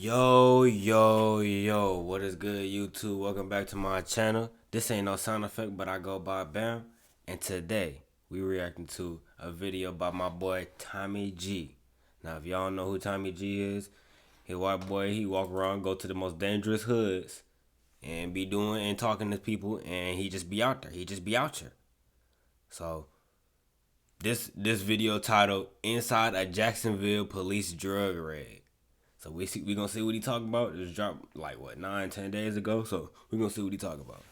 Yo, what is good, YouTube? Welcome back to my channel. This ain't no sound effect, but I go by B.A.M. And today, we reacting to a video by my boy, Tommy G. Now, if y'all don't know who Tommy G is, he a white boy, he walk around, go to the most dangerous hoods, and be doing and talking to people, and he just be out there. He just be out here. So, this video titled, Inside a Jacksonville Police Drug Raid. So we gonna see what he talking about. It just dropped like what 9-10 days ago. So we gonna see what he talking about.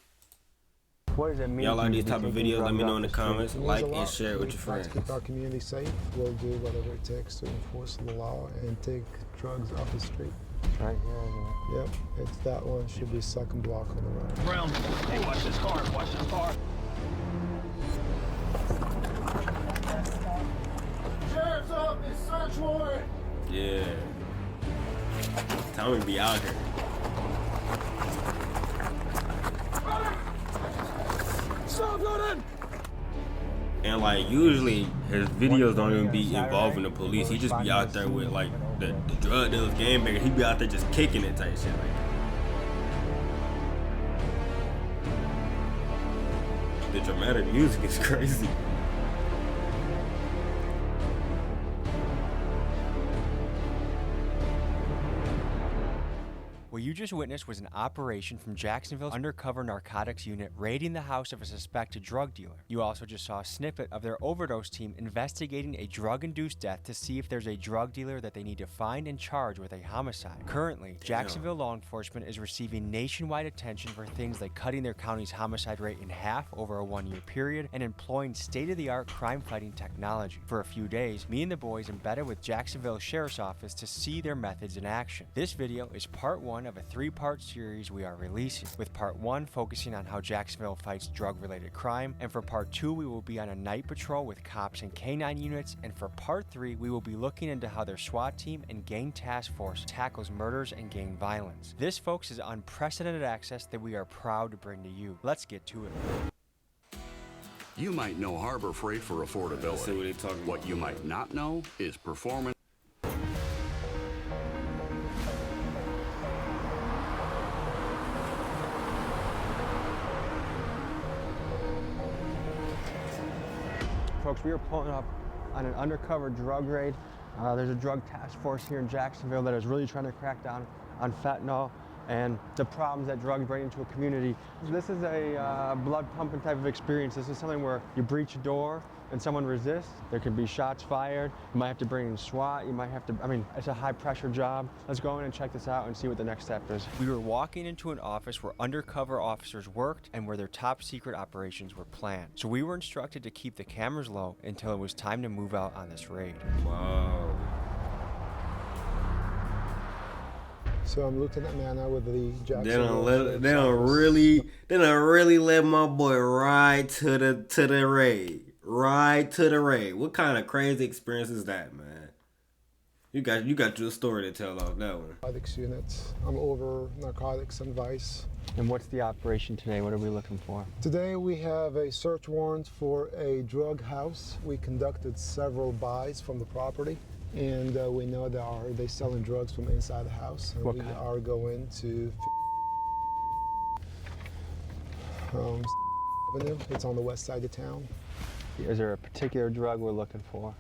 What does it mean? Y'all like these type of videos? Let me know in the comments. Like and share it with your friends. To keep our community safe, we'll do whatever it takes to enforce the law and take drugs off the street. Right here, isn't it? Yep, it's that one. Should be second block on the right. Brown, hey, watch this car. Watch this car. Sheriff's office, search warrant. Yeah. Tommy be out here. Stop running! And like usually his videos don't even be involving the police. He just be out there with like the drug dealers, game bangers. He be out there just kicking it type shit. Like. The dramatic music is crazy. What you just witnessed was an operation from Jacksonville's undercover narcotics unit raiding the house of a suspected drug dealer. You also just saw a snippet of their overdose team investigating a drug-induced death to see if there's a drug dealer that they need to find and charge with a homicide. Currently, Jacksonville law enforcement is receiving nationwide attention for things like cutting their county's homicide rate in half over a one-year period and employing state-of-the-art crime-fighting technology. For a few days, me and the boys embedded with Jacksonville Sheriff's Office to see their methods in action. This video is part one of a three-part series we are releasing, with part one focusing on how Jacksonville fights drug-related crime, and for part two we will be on a night patrol with cops and K9 units, and for part three we will be looking into how their SWAT team and gang task force tackles murders and gang violence. This, folks, is unprecedented access that we are proud to bring to you. Let's get to it. You might know Harbor Freight for affordability. See what, What you might not know is performance. Folks, we are pulling up on an undercover drug raid. There's a drug task force here in Jacksonville that is really trying to crack down on fentanyl and the problems that drugs bring into a community. This is a blood pumping type of experience. This is something where you breach a door and someone resists. There could be shots fired. You might have to bring in SWAT. You might have to, it's a high pressure job. Let's go in and check this out and see what the next step is. We were walking into an office where undercover officers worked and where their top secret operations were planned. So we were instructed to keep the cameras low until it was time to move out on this raid. Wow. So I'm Lieutenant Manna with the Jacksonville. They don't really let my boy ride to the raid. Right to the raid. What kind of crazy experience is that, man? You got your story to tell off that one. Narcotics units. I'm over narcotics and vice. And what's the operation today? What are we looking for? Today we have a search warrant for a drug house. We conducted several buys from the property, and we know they're selling drugs from inside the house. And What we kind? are going to Avenue. It's on the west side of town. Is there a particular drug we're looking for?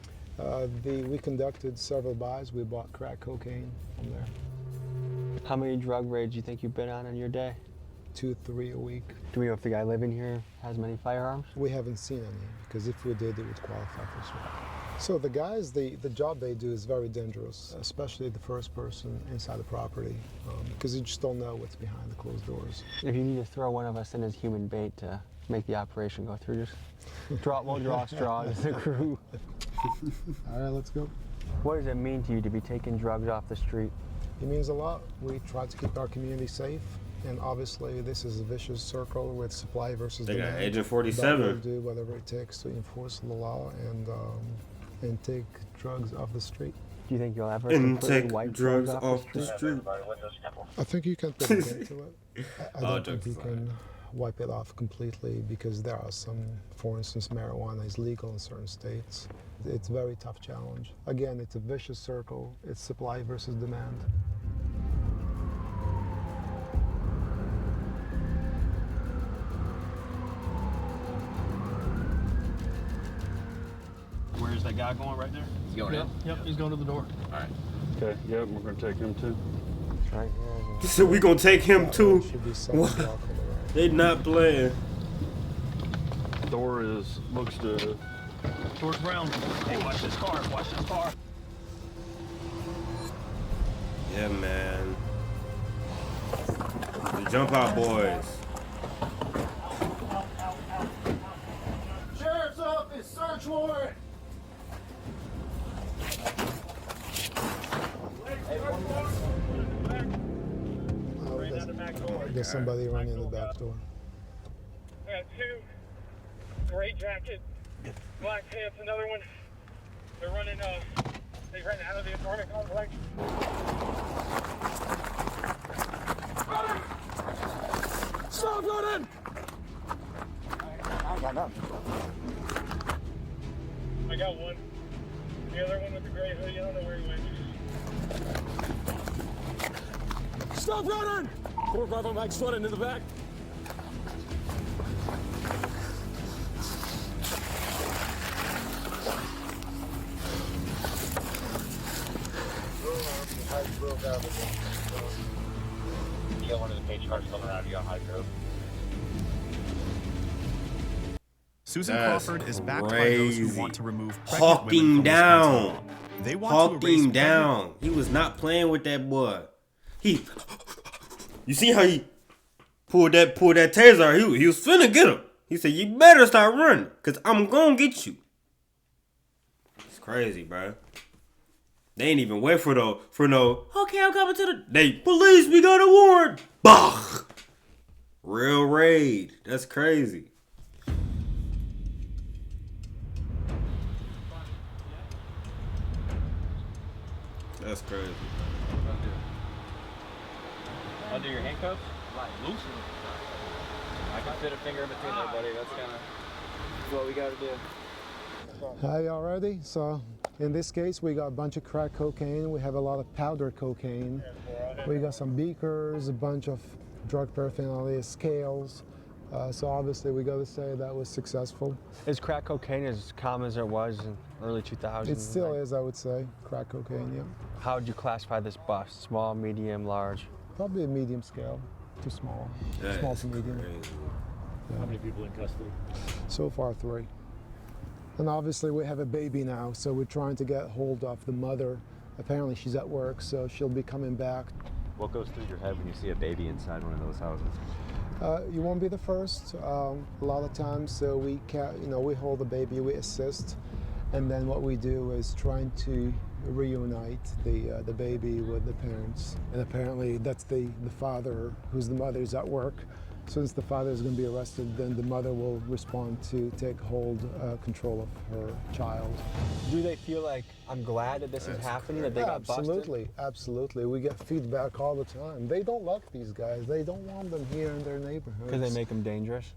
We conducted several buys. We bought crack cocaine from there. How many drug raids do you think you've been on in your day? 2-3 a week. Do we know if the guy living here has many firearms? We haven't seen any, because if we did, it would qualify for SWAT. So the guys, the job they do is very dangerous, especially the first person inside the property, because you just don't know what's behind the closed doors. If you need to throw one of us in as human bait to make the operation go through, just we'll draw straws as a crew. All right, let's go. What does it mean to you to be taking drugs off the street? It means a lot. We try to keep our community safe, and obviously this is a vicious circle with supply versus They demand. got Agent But 47. we'll do whatever it takes to enforce the law and take drugs off the street. Do you think you'll ever And completely take wipe drugs off off the the street? street. I think you can put an end to it. I don't think jokes you aside. can wipe it off completely, because there are some, for instance, marijuana is legal in certain states. It's a very tough challenge. Again, it's a vicious circle. It's supply versus demand. that guy going right there? He's going in? Yep, he's going to the door. All right. Okay, yeah, we're gonna take him too. Right here. So we gonna take him too? Should be some block on the right. They not playing. Door looks to. Door's brown. Hey, watch this car. Watch this car. Yeah, man. The Jump Out Boys. Sheriff's office, search warrant. There's somebody running in the back door. I got two, gray jacket, black pants, another one. They're running, they ran out of the apartment complex. Stop running! I got one. The other one with the gray hoodie, I don't know where he went. Stop running! 4-5 Mike's running in the back. You got one of the page cars coming out of you on High Grove. Susan That's Crawford is backed by those who crazy. want to remove Hawked pregnant women him from this down. country. They want Hawked to erase him pregnant- down. He was not playing with that boy. You see how he pulled that taser? He was finna get him. He said, "You better start running, cause I'm gonna get you." It's crazy, bro. They ain't even wait for no. Okay, I'm coming to the. They police. We got a warrant. Bah. Real raid. That's crazy. That's crazy. Undo your handcuffs? Loosen. I can fit a finger in between there, buddy. That's kind of what we got to do. Hi, y'all ready? So, in this case, we got a bunch of crack cocaine. We have a lot of powder cocaine. We got some beakers, a bunch of drug paraphernalia, scales. So obviously, we got to say that was successful. Is crack cocaine as common as it was in early 2000s? It still is, I would say, crack cocaine, yeah. How would you classify this bust? Small, medium, large? Probably a medium scale, too small. That Small is to medium. crazy. How many people in custody? So far, 3. And obviously, we have a baby now, so we're trying to get hold of the mother. Apparently, she's at work, so she'll be coming back. What goes through your head when you see a baby inside one of those houses? You won't be the first. A lot of times, so we we hold the baby, we assist, and then what we do is trying to reunite the baby with the parents. And apparently, that's the father, who's the mother, is at work. Since the father is going to be arrested, then the mother will respond to take control of her child. Do they feel like, I'm glad that this is happening, that they got busted? Absolutely, absolutely. We get feedback all the time. They don't like these guys. They don't want them here in their neighborhoods. Because they make them dangerous?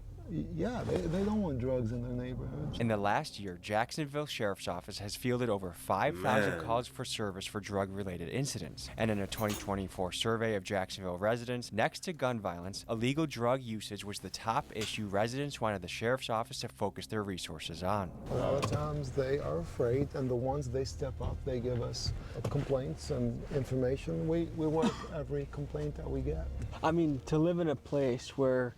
Yeah, they don't want drugs in their neighborhoods. In the last year, Jacksonville Sheriff's Office has fielded over 5,000 Man. calls for service for drug-related incidents. And in a 2024 survey of Jacksonville residents, next to gun violence, illegal drug usage was the top issue residents wanted the Sheriff's Office to focus their resources on. A lot of times they are afraid, and the ones they step up, they give us complaints and information. We work every complaint that we get. I mean, to live in a place where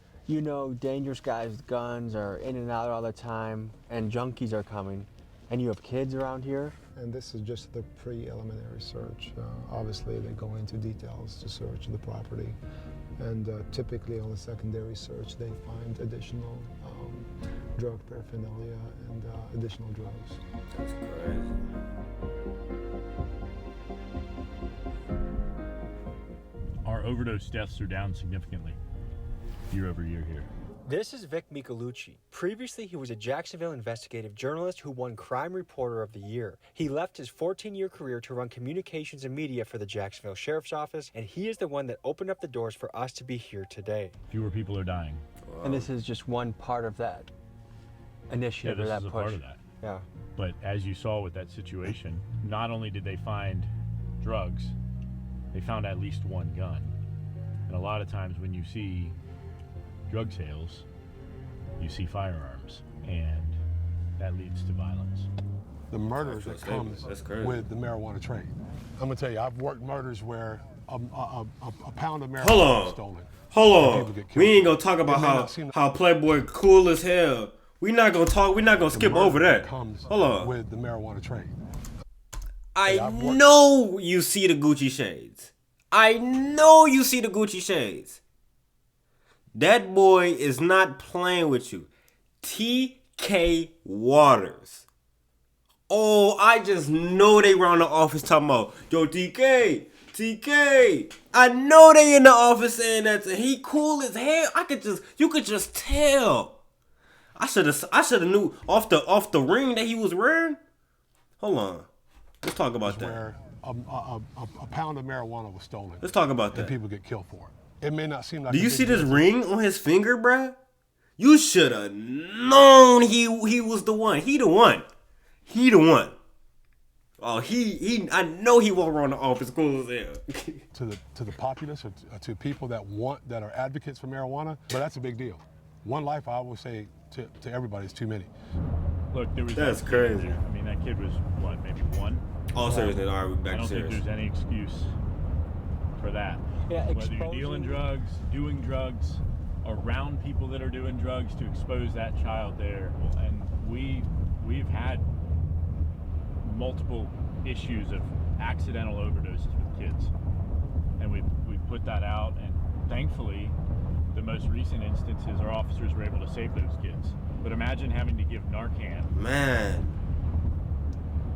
dangerous guys with guns are in and out all the time, and junkies are coming, and you have kids around here. And this is just the preliminary search. Obviously, they go into details to search the property. And typically on the secondary search, they find additional drug paraphernalia and additional drugs. That's crazy. Our overdose deaths are down significantly year over year here. This is Vic Michelucci. Previously, he was a Jacksonville investigative journalist who won Crime Reporter of the Year. He left his 14-year career to run communications and media for the Jacksonville Sheriff's Office, and he is the one that opened up the doors for us to be here today. Fewer people are dying. And this is just one part of that Yeah, initiative this or that is a push. part of that. Yeah. But as you saw with that situation, not only did they find drugs, they found at least one gun. And a lot of times when you see drug sales, you see firearms, and that leads to violence. the murders Factual that come statements. That's crazy. with the marijuana trade. I'm gonna tell you, I've worked murders where a pound of marijuana Hold was on. stolen. Hold and on. people get killed. We ain't gonna talk about It may not seem how Playboy cool as hell. We not gonna talk. We not gonna the skip murder over that. comes Hold on. with the marijuana trade. I I've worked- know you see the Gucci shades. I know you see the Gucci shades. That boy is not playing with you. TK Waters. Oh, I just know they around the office talking about, yo, TK. I know they in the office saying that he cool as hell. You could just tell. I should have knew off the ring that he was wearing. Hold on. Let's talk about that. Where a pound of marijuana was stolen. Let's talk about and that. people get killed for it. It may not seem like. Do a you big see this deal. ring on his finger, bruh? You should have known he was the one. He the one. Oh, I know he walked around the office cool as hell. to the populace or to people that are advocates for marijuana, but that's a big deal. One life, I always say to everybody, is too many. Look, there was That's that kid crazy. there. I mean, that kid was what, maybe 1? All seriousness, all right, we I back to don't think serious. there's any excuse for that. Yeah, Whether you're dealing drugs, doing drugs, around people that are doing drugs, to expose that child there, and we've had multiple issues of accidental overdoses with kids, and we've put that out, and thankfully the most recent instances our officers were able to save those kids. But imagine having to give Narcan Man,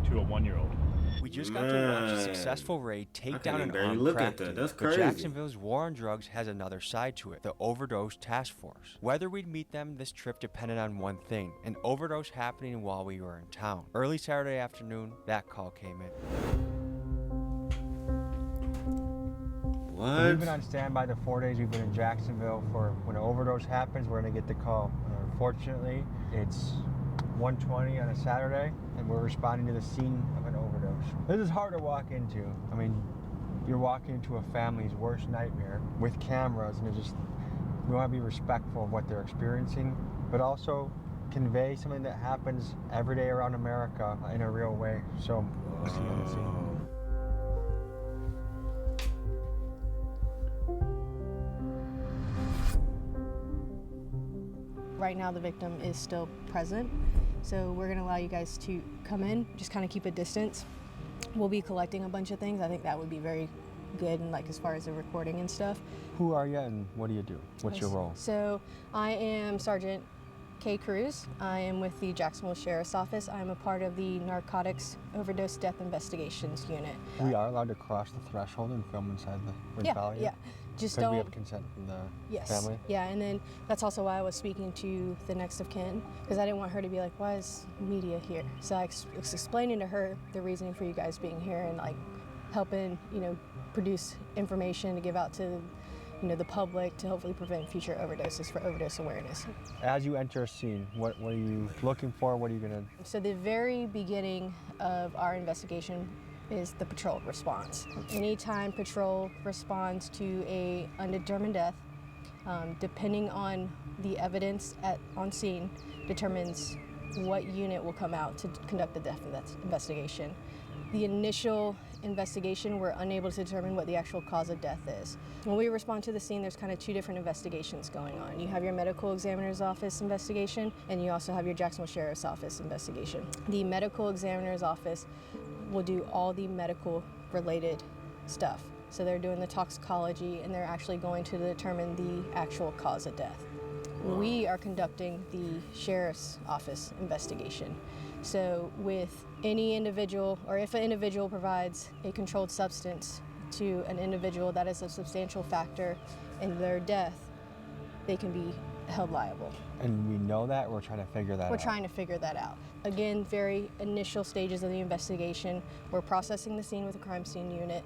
to a 1-year-old. We just got to watch a Man. successful raid I take can't down even an barely armed look crack at that. dealer. That's But crazy. Jacksonville's war on drugs has another side to it, the Overdose Task Force. Whether we'd meet them, this trip depended on one thing, an overdose happening while we were in town. Early Saturday afternoon, that call came in. what? We've been on standby the 4 days we've been in Jacksonville for when an overdose happens, we're going to get the call. Unfortunately, it's 1:20 on a Saturday, and we're responding to the scene of an overdose. This is hard to walk into. I mean, you're walking into a family's worst nightmare with cameras, and we want to be respectful of what they're experiencing, but also convey something that happens every day around America in a real way. So, we'll see you on the scene. Right now the victim is still present, so we're going to allow you guys to come in, just kind of keep a distance. We'll be collecting a bunch of things. I think that would be very good, and like as far as the recording and stuff. Who are you and what do you do? What's your role? So I am Sergeant Kay Cruz. I am with the Jacksonville Sheriff's Office. I'm a part of the Narcotics Overdose Death Investigations Unit. We are allowed to cross the threshold and film inside the ring. Yeah. Just Because don't. we have consent from the family. Yeah, and then that's also why I was speaking to the next of kin, because I didn't want her to be like, why is media here? So I was explaining to her the reasoning for you guys being here and like helping, produce information to give out to, the public to hopefully prevent future overdoses for overdose awareness. As you enter a scene, what are you looking for? What are you gonna? So the very beginning of our investigation is the patrol response. Anytime patrol responds to a undetermined death, depending on the evidence on scene, determines what unit will come out to conduct the death investigation. The initial investigation, we're unable to determine what the actual cause of death is. When we respond to the scene, there's kind of 2 different investigations going on. You have your medical examiner's office investigation, and you also have your Jacksonville Sheriff's Office investigation. The medical examiner's office will do all the medical related stuff. So they're doing the toxicology, and they're actually going to determine the actual cause of death. We are conducting the Sheriff's Office investigation. So with any individual, or if an individual provides a controlled substance to an individual that is a substantial factor in their death, they can be held liable. And we know that, we're trying to figure that out. We're trying to figure that out. Again, very initial stages of the investigation. We're processing the scene with the crime scene unit.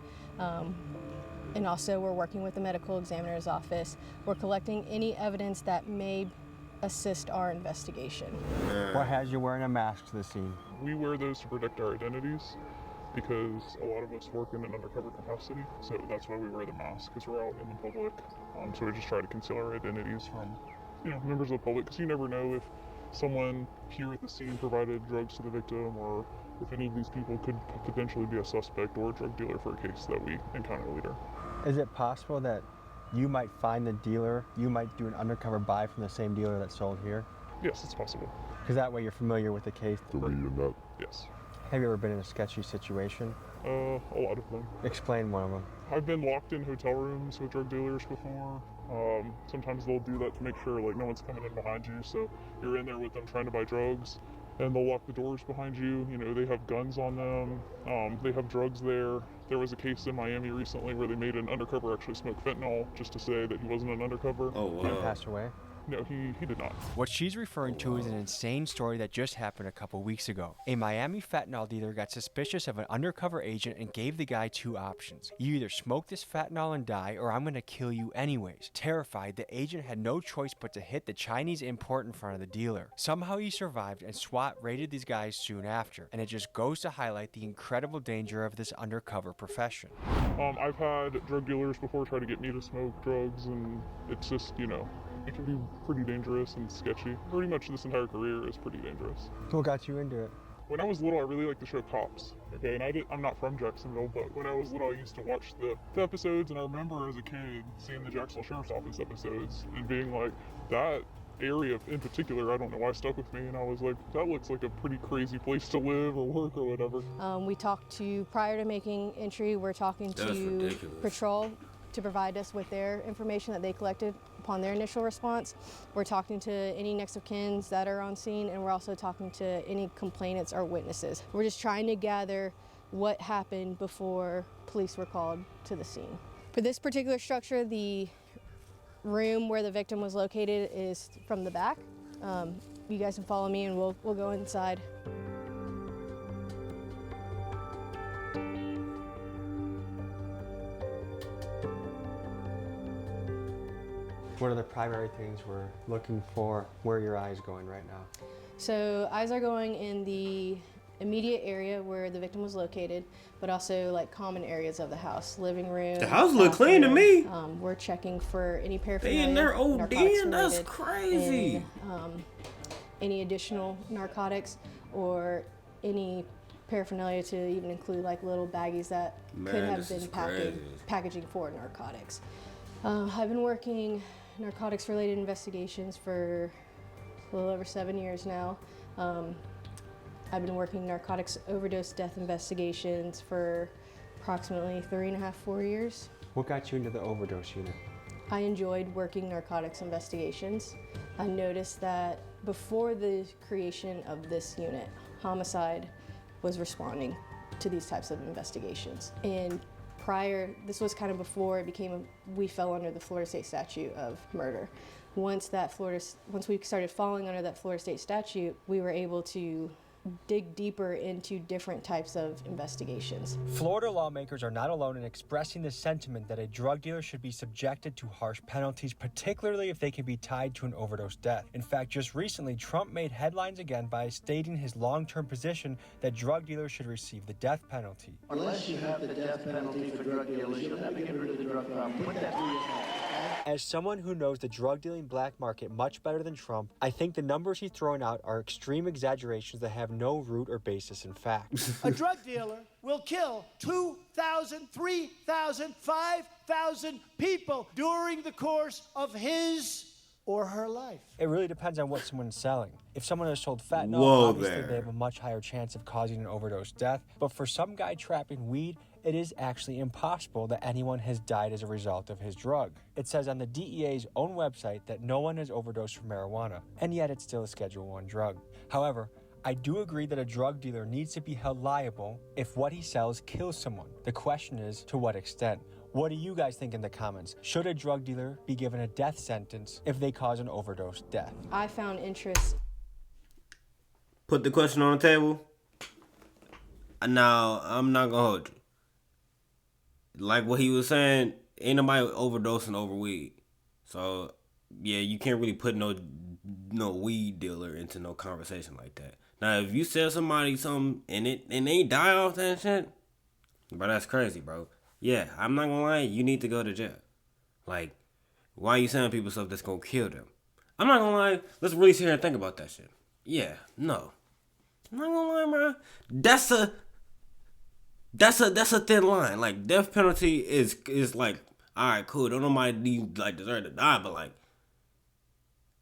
And also we're working with the medical examiner's office. We're collecting any evidence that may assist our investigation. What has you wearing a mask to the scene? We wear those to protect our identities because a lot of us work in an undercover capacity, so that's why we wear the mask, because we're out in the public. So we just try to conceal our identities from members of the public, because you never know if someone here at the scene provided drugs to the victim or if any of these people could potentially be a suspect or a drug dealer for a case that we encounter later. Is it possible that you might find the dealer, you might do an undercover buy from the same dealer that sold here? Yes, it's possible. Because that way you're familiar with the case. Yes. Have you ever been in a sketchy situation? A lot of them. Explain one of them. I've been locked in hotel rooms with drug dealers before. Sometimes they'll do that to make sure like no one's coming in behind you, so you're in there with them trying to buy drugs, and they'll lock the doors behind you. You know, they have guns on them. They have drugs there. There was a case in Miami recently where they made an undercover actually smoke fentanyl just to say that he wasn't an undercover. Oh, wow. He passed away? No, he did not. What she's referring to is an insane story that just happened a couple weeks ago. A Miami fentanyl dealer got suspicious of an undercover agent and gave the guy two options. You either smoke this fentanyl and die, or I'm gonna kill you anyways. Terrified, the agent had no choice but to hit the Chinese import in front of the dealer. Somehow he survived, and SWAT raided these guys soon after. And it just goes to highlight the incredible danger of this undercover profession. I've had drug dealers before try to get me to smoke drugs, and it's just, you know, it can be pretty dangerous and sketchy. Pretty much this entire career is pretty dangerous. What got you into it? When I was little, I really liked the show Cops. Okay, and I'm not from Jacksonville, but when I was little, I used to watch the episodes, and I remember as a kid seeing the Jacksonville Sheriff's Office episodes and being like, that area in particular, I don't know why, stuck with me, and I was like, that looks like a pretty crazy place to live or work or whatever. We talked to, prior to making entry, we're talking to Patrol to provide us with their information that they collected upon their initial response. We're talking to any next of kins that are on scene, and we're also talking to any complainants or witnesses. We're just trying to gather what happened before police were called to the scene. For this particular structure, the room where the victim was located is from the back. You guys can follow me and we'll go inside. What are the primary things we're looking for? Where are your eyes going right now? So eyes are going in the immediate area where the victim was located, but also like common areas of the house, living room. The house look clean to me. We're checking for any paraphernalia. They in there ODing? That's related, crazy. And, any additional narcotics or any paraphernalia, to even include like little baggies that could have been packaging for narcotics. I've been working narcotics related investigations for a little over 7 years now. I've been working narcotics overdose death investigations for approximately 3.5, 4 years. What got you into the overdose unit? I enjoyed working narcotics investigations. I noticed that before the creation of this unit, homicide was responding to these types of investigations. And prior, this was kind of before it became, we fell under the Florida state statute of murder. Once we started falling under that Florida state statute, we were able to dig deeper into different types of investigations. Florida lawmakers are not alone in expressing the sentiment that a drug dealer should be subjected to harsh penalties, particularly if they can be tied to an overdose death. In fact, just recently, Trump made headlines again by stating his long-term position that drug dealers should receive the death penalty. Unless you have the death penalty for drug dealers, you'll never get rid of the drug problem. Put that through your head. As someone who knows the drug dealing black market much better than Trump, I think the numbers he's throwing out are extreme exaggerations that have no root or basis in fact. A drug dealer will kill 2,000, 3,000, 5,000 people during the course of his or her life. It really depends on what someone's selling. If someone has sold fentanyl, obviously they have a much higher chance of causing an overdose death. But for some guy trapping weed, it is actually impossible that anyone has died as a result of his drug. It says on the DEA's own website that no one has overdosed from marijuana, and yet it's still a Schedule I drug. However, I do agree that a drug dealer needs to be held liable if what he sells kills someone. The question is, to what extent? What do you guys think in the comments? Should a drug dealer be given a death sentence if they cause an overdose death? I found interest. Put the question on the table. Now, I'm not gonna hold you. Like what he was saying, ain't nobody overdosing over weed. So, yeah, you can't really put no weed dealer into no conversation like that. Now, if you sell somebody something and they die off that shit, bro, that's crazy, bro. Yeah, I'm not gonna lie, you need to go to jail. Like, why are you selling people stuff that's gonna kill them? I'm not gonna lie, let's really sit here and think about that shit. Yeah, no. I'm not gonna lie, bro. That's a thin line. Like, death penalty is like, all right, cool. Don't nobody like deserve to die, but like,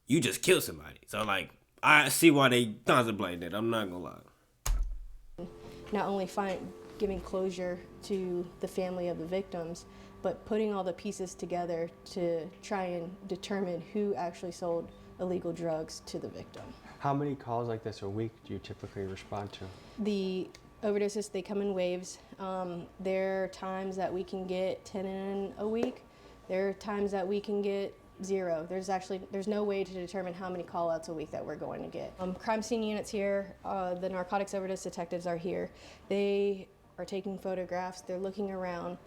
you just killed somebody. So like, I see why they contemplate it. I'm not gonna lie. Not only giving closure to the family of the victims, but putting all the pieces together to try and determine who actually sold illegal drugs to the victim. How many calls like this a week do you typically respond to? The overdoses, they come in waves. There are times that we can get 10 in a week. There are times that we can get 0. There's no way to determine how many call outs a week that we're going to get. Crime scene units here, the narcotics overdose detectives are here. They are taking photographs, they're looking around,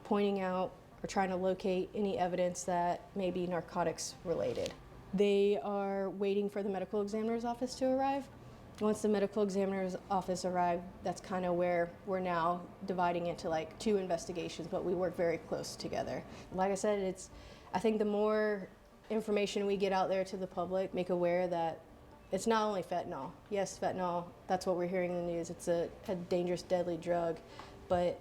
pointing out or trying to locate any evidence that may be narcotics related. They are waiting for the medical examiner's office to arrive. Once the medical examiner's office arrives, that's kind of where we're now dividing into like 2 investigations, but we work very close together. Like I said, I think the more information we get out there to the public, make aware that it's not only fentanyl. Yes, fentanyl, that's what we're hearing in the news. It's a dangerous, deadly drug, but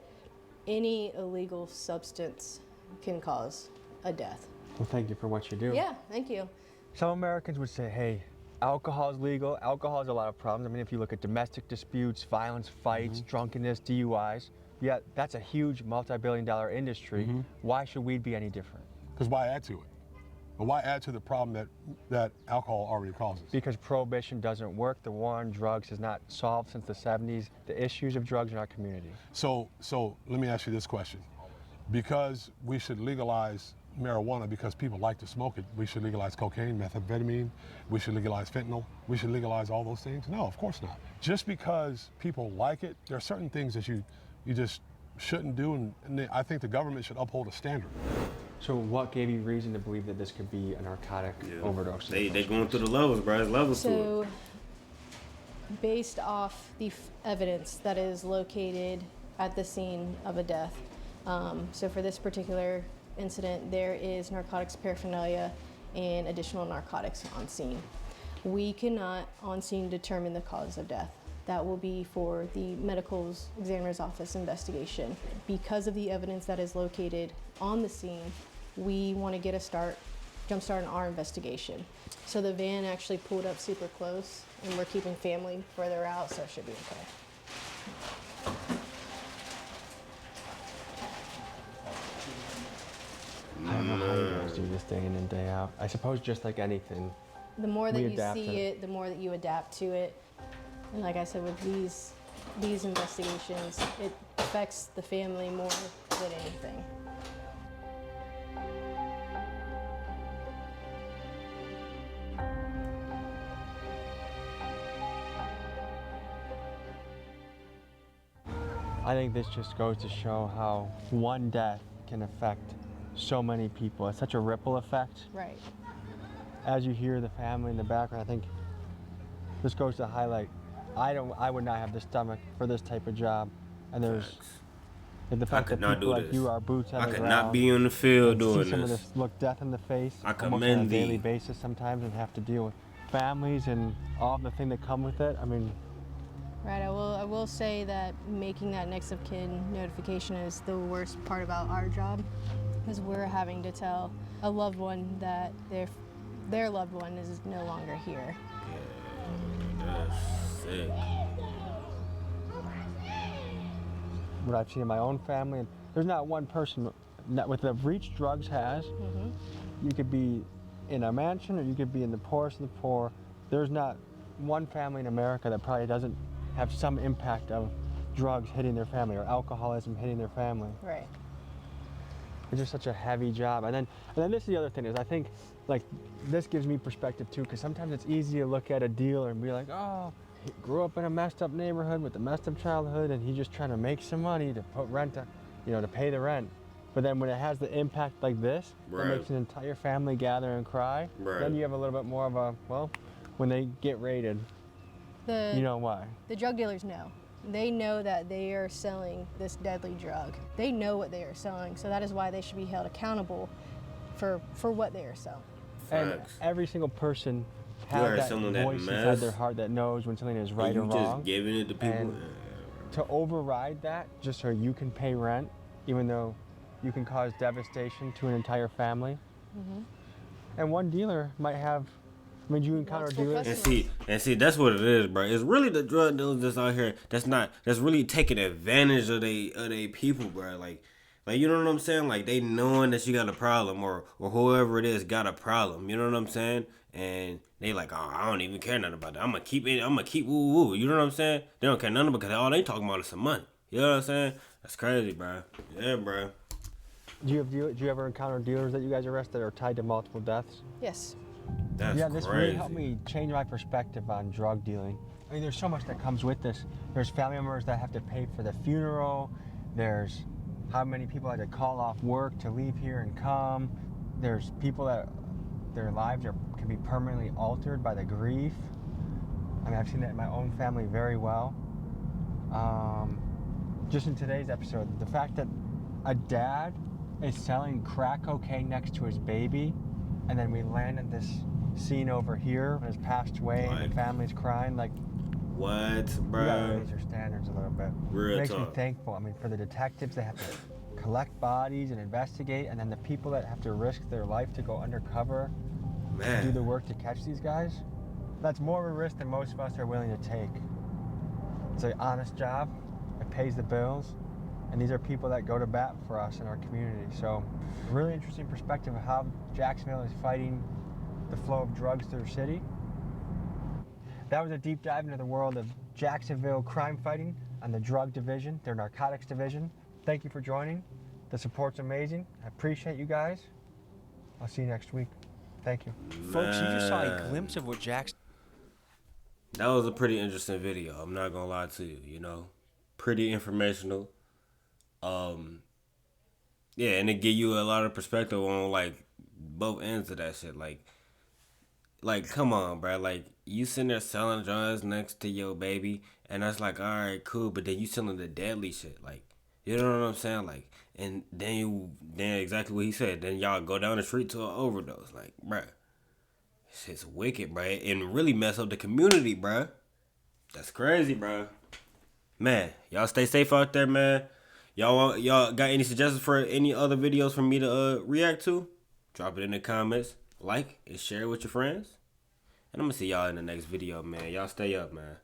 any illegal substance can cause a death. Well, thank you for what you do. Yeah, thank you. Some Americans would say, hey, alcohol is legal. Alcohol has a lot of problems. I mean, if you look at domestic disputes, violence, fights, drunkenness, DUIs, yeah, that's a huge multi-billion-dollar industry. Why should weed be any different? Because why add to it? But why add to the problem that alcohol already causes? Because prohibition doesn't work. The war on drugs has not solved since the 70s the issues of drugs in our community. So let me ask you this question. Because we should legalize marijuana because people like to smoke it, we should legalize cocaine, methamphetamine, we should legalize fentanyl, we should legalize all those things? No, of course not. Just because people like it, there are certain things that you just shouldn't do, and I think the government should uphold a standard. So what gave you reason to believe that this could be a narcotic overdose? They going through the levels, bro. There's levels to it. So, based off the evidence that is located at the scene of a death, so for this particular incident, there is narcotics paraphernalia and additional narcotics on scene. We cannot on scene determine the cause of death. That will be for the medical examiner's office investigation. Because of the evidence that is located on the scene, we want to get a jump start on our investigation. So the van actually pulled up super close, and we're keeping family further out, so it should be okay. I don't know how you guys do this day in and day out. I suppose just like anything, the more that you see it, the more that you adapt to it. And like I said, with these investigations, it affects the family more than anything. I think this just goes to show how one death can affect so many people. It's such a ripple effect. Right. As you hear the family in the background, I think this goes to highlight I would not have the stomach for this type of job. And there's the fact that people like you are boots on the ground. I could not be in the field doing see some of this look death in the face almost on a daily basis sometimes and have to deal with families and all the thing that come with it. I mean, right, I will say that making that next of kin notification is the worst part about our job, because we're having to tell a loved one that their loved one is no longer here. Yeah, that's sick. What I've seen in my own family, and there's not one person with the reach drugs has. You could be in a mansion or you could be in the poorest of the poor. There's not one family in America that probably doesn't have some impact of drugs hitting their family or alcoholism hitting their family. Right. It's just such a heavy job. And then this is the other thing is I think like this gives me perspective too, because sometimes it's easy to look at a dealer and be like, oh, he grew up in a messed up neighborhood with a messed up childhood and he's just trying to make some money to put rent on, to pay the rent. But then when it has the impact like this, it makes an entire family gather and cry, then you have a little bit more of a, well, when they get raided, you know why. The drug dealers know. They know that they are selling this deadly drug. They know what they are selling, so that is why they should be held accountable for what they are selling. And every single person have that someone that voice inside mess, their heart that knows when something is right and or you wrong. just giving it to people. And to override that just so you can pay rent, even though you can cause devastation to an entire family. And one dealer might have, I mean, you encounter dealers. And see, that's what it is, bro. It's really the drug dealers that's out here that's really taking advantage of they people, bro. Like you know what I'm saying? Like they knowing that you got a problem or whoever it is got a problem. You know what I'm saying? And they like, oh, I don't even care nothing about that. I'm gonna keep woo woo. You know what I'm saying? They don't care nothing because all they talking about is some money. You know what I'm saying? That's crazy, bro. Yeah, bro. Do you ever encounter dealers that you guys arrest that are tied to multiple deaths? Yes. That's yeah, this crazy. really helped me change my perspective on drug dealing. I mean, there's so much that comes with this. There's family members that have to pay for the funeral. There's how many people had to call off work to leave here and come. There's people that their lives can be permanently altered by the grief. I mean, I've seen that in my own family very well. Just in today's episode, the fact that a dad is selling crack cocaine next to his baby, and then we land in this scene over here when he's passed away and the family's crying. Like, what, bro? We gotta raise your standards a little bit. Real it makes talk. me thankful. I mean, for the detectives that have to collect bodies and investigate, and then the people that have to risk their life to go undercover and do the work to catch these guys. That's more of a risk than most of us are willing to take. It's an honest job. It pays the bills. And these are people that go to bat for us in our community. So, a really interesting perspective of how Jacksonville is fighting the flow of drugs through the city. That was a deep dive into the world of Jacksonville crime fighting on the drug division, their narcotics division. Thank you for joining. The support's amazing. I appreciate you guys. I'll see you next week. Thank you. Folks, you just saw a glimpse of what That was a pretty interesting video. I'm not gonna lie to you. You know, pretty informational. Yeah, and it give you a lot of perspective on like both ends of that shit. Like, come on, bro. Like, you sitting there selling drugs next to your baby, and that's like, all right, cool. But then you selling the deadly shit, like, you know what I'm saying? Like, and then exactly what he said. Then y'all go down the street to an overdose, like, bro. Shit's wicked, bro, and really mess up the community, bro. That's crazy, bro. Man, y'all stay safe out there, man. Y'all got any suggestions for any other videos for me to react to? Drop it in the comments. Like and share it with your friends. And I'm gonna see y'all in the next video, man. Y'all stay up, man.